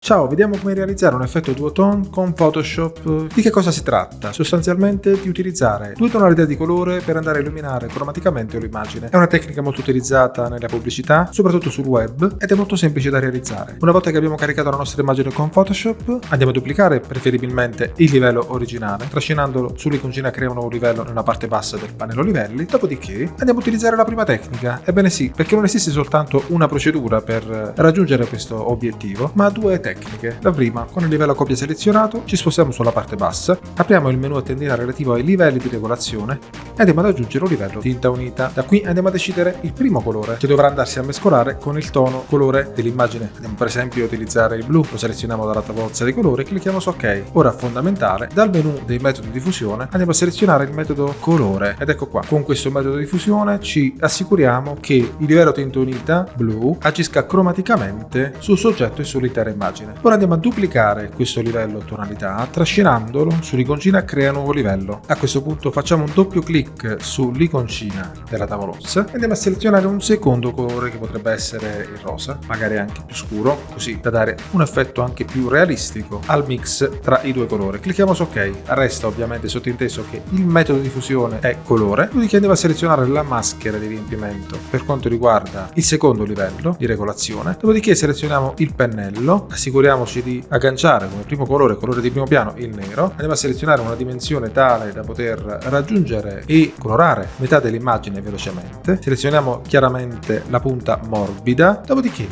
Ciao, vediamo come realizzare un effetto duotone con Photoshop. Di che cosa si tratta? Sostanzialmente di utilizzare due tonalità di colore per andare a illuminare cromaticamente l'immagine. È una tecnica molto utilizzata nella pubblicità, soprattutto sul web, ed è molto semplice da realizzare. Una volta che abbiamo caricato la nostra immagine con Photoshop, andiamo a duplicare preferibilmente il livello originale, trascinandolo sull'iconcina crea un nuovo livello nella parte bassa del pannello livelli, dopodiché andiamo a utilizzare la prima tecnica. Ebbene sì, perché non esiste soltanto una procedura per raggiungere questo obiettivo, ma due tecniche. La prima, con il livello copia selezionato, ci spostiamo sulla parte bassa, apriamo il menu a tendina relativo ai livelli di regolazione e andiamo ad aggiungere un livello tinta unita. Da qui andiamo a decidere il primo colore, che dovrà andarsi a mescolare con il tono colore dell'immagine. Andiamo per esempio a utilizzare il blu, lo selezioniamo dalla tavolozza dei colori, clicchiamo su ok. Ora fondamentale, dal menu dei metodi di fusione andiamo a selezionare il metodo colore ed ecco qua. Con questo metodo di fusione ci assicuriamo che il livello tinta unita blu agisca cromaticamente sul soggetto e sull'intera immagine. Ora andiamo a duplicare questo livello tonalità, trascinandolo sull'iconcina crea nuovo livello. A questo punto facciamo un doppio clic sull'iconcina della tavolozza e andiamo a selezionare un secondo colore che potrebbe essere il rosa, magari anche più scuro, così da dare un effetto anche più realistico al mix tra i due colori. Clicchiamo su ok, resta ovviamente sottinteso che il metodo di fusione è colore, dopodiché andiamo a selezionare la maschera di riempimento per quanto riguarda il secondo livello di regolazione, dopodiché selezioniamo il pennello, assicuriamoci di agganciare come primo colore di primo piano il nero, andiamo a selezionare una dimensione tale da poter raggiungere e colorare metà dell'immagine velocemente, selezioniamo chiaramente la punta morbida, dopodiché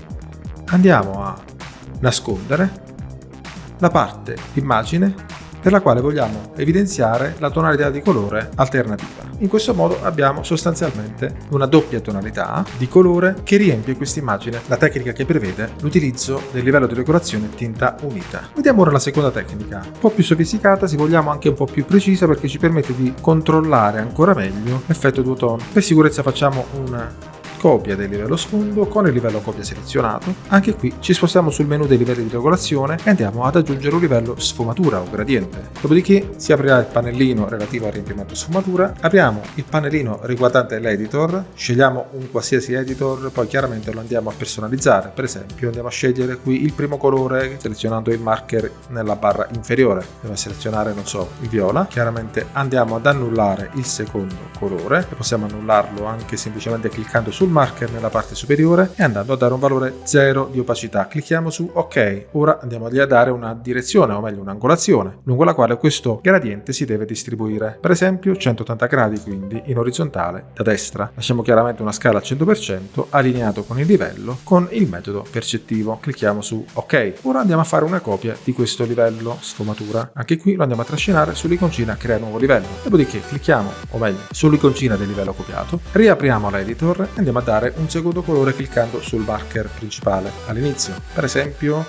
andiamo a nascondere la parte immagine per la quale vogliamo evidenziare la tonalità di colore alternativa. In questo modo abbiamo sostanzialmente una doppia tonalità di colore che riempie questa immagine, la tecnica che prevede l'utilizzo del livello di decorazione tinta unita. Vediamo ora la seconda tecnica, un po' più sofisticata, se vogliamo anche un po' più precisa, perché ci permette di controllare ancora meglio l'effetto duotone. Per sicurezza facciamo una copia del livello sfondo con il livello copia selezionato. Anche qui ci spostiamo sul menu dei livelli di regolazione e andiamo ad aggiungere un livello sfumatura o gradiente. Dopodiché si aprirà il pannellino relativo al riempimento sfumatura, apriamo il pannellino riguardante l'editor, scegliamo un qualsiasi editor, poi chiaramente lo andiamo a personalizzare. Per esempio andiamo a scegliere qui il primo colore selezionando il marker nella barra inferiore, andiamo a selezionare non so il viola, chiaramente andiamo ad annullare il secondo colore e possiamo annullarlo anche semplicemente cliccando sul marker nella parte superiore e andando a dare un valore 0 di opacità. Clicchiamo su ok. Ora andiamo a dare una direzione, o meglio un'angolazione lungo la quale questo gradiente si deve distribuire, per esempio 180 gradi, quindi in orizzontale da destra. Lasciamo chiaramente una scala al 100% allineato con il livello con il metodo percettivo. Clicchiamo su ok. Ora andiamo a fare una copia di questo livello sfumatura. Anche qui lo andiamo a trascinare sull'iconcina crea nuovo livello, dopodiché clicchiamo, o meglio sull'iconcina del livello copiato, riapriamo l'editor e andiamo a dare un secondo colore cliccando sul marker principale all'inizio, per esempio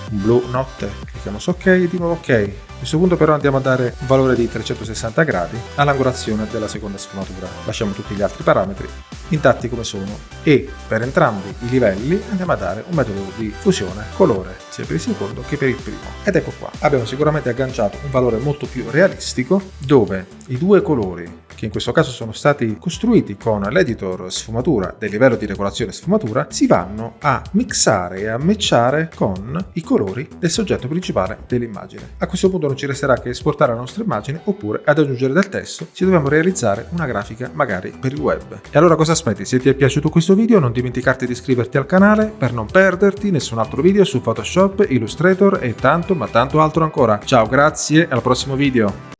un blu notte. Clicchiamo su ok e di nuovo ok. A questo punto però andiamo a dare un valore di 360 gradi all'angolazione della seconda sfumatura. Lasciamo tutti gli altri parametri intatti come sono e per entrambi i livelli andiamo a dare un metodo di fusione colore sia per il secondo che per il primo. Ed ecco qua, abbiamo sicuramente agganciato un valore molto più realistico dove i due colori, che in questo caso sono stati costruiti con l'editor sfumatura del livello di regolazione sfumatura, si vanno a mixare e a matchare con i colori del soggetto principale dell'immagine. A questo punto non ci resterà che esportare la nostra immagine oppure ad aggiungere del testo se dobbiamo realizzare una grafica magari per il web. E allora cosa aspetti? Se ti è piaciuto questo video non dimenticarti di iscriverti al canale per non perderti nessun altro video su Photoshop, Illustrator e tanto ma tanto altro ancora. Ciao, grazie e al prossimo video!